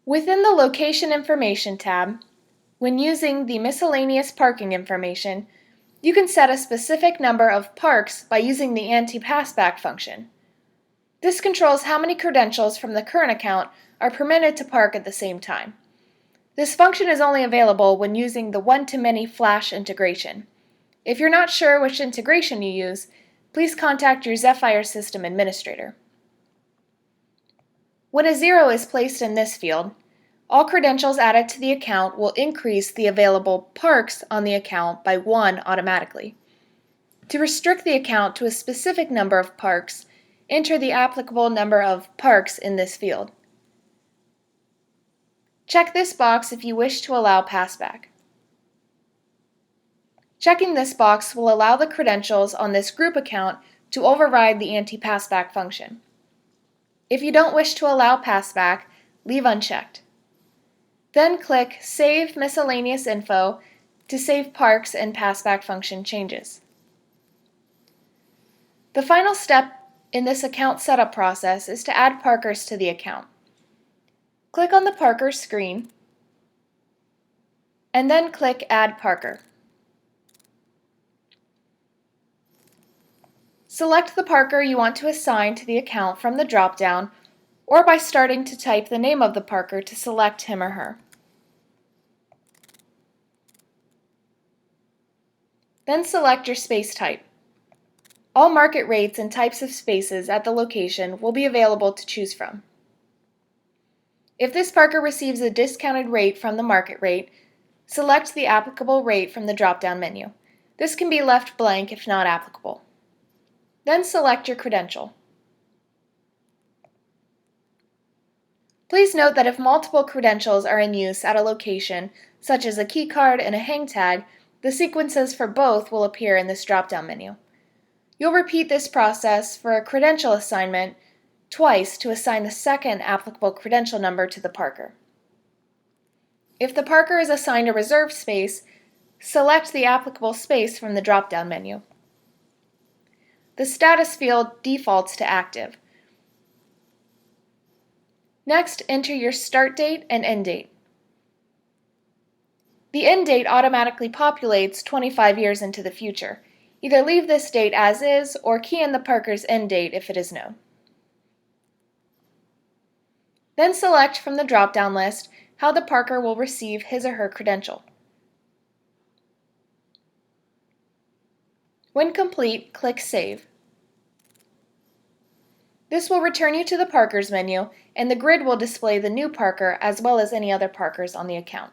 Within the Location Information tab, when using the Miscellaneous Parking Information, you can set a specific number of parks by using the Anti-Passback function. This controls how many credentials from the current account are permitted to park at the same time. This function is only available when using the one-to-many Flash integration. If you're not sure which integration you use, please contact your Zephire system administrator. When a 0 is placed in this field, all credentials added to the account will increase the available parks on the account by 1 automatically. To restrict the account to a specific number of parks, enter the applicable number of parks in this field. Check this box if you wish to allow passback. Checking this box will allow the credentials on this group account to override the anti-passback function. If you don't wish to allow passback, leave unchecked. Then click Save Miscellaneous Info to save parks and passback function changes. The final step in this account setup process is to add parkers to the account. Click on the Parker screen and then click Add Parker. Select the parker you want to assign to the account from the drop-down or by starting to type the name of the parker to select him or her. Then select your space type. All market rates and types of spaces at the location will be available to choose from. If this parker receives a discounted rate from the market rate, select the applicable rate from the drop-down menu. This can be left blank if not applicable. Then select your credential. Please note that if multiple credentials are in use at a location, such as a keycard and a hang tag, the sequences for both will appear in this drop-down menu. You'll repeat this process for a credential assignment twice to assign the second applicable credential number to the parker. If the parker is assigned a reserved space, select the applicable space from the drop-down menu. The status field defaults to active. Next, enter your start date and end date. The end date automatically populates 25 years into the future. Either leave this date as is or key in the parker's end date if it is known. Then select from the drop-down list how the parker will receive his or her credential. When complete, click Save. This will return you to the Parkers menu, and the grid will display the new parker as well as any other parkers on the account.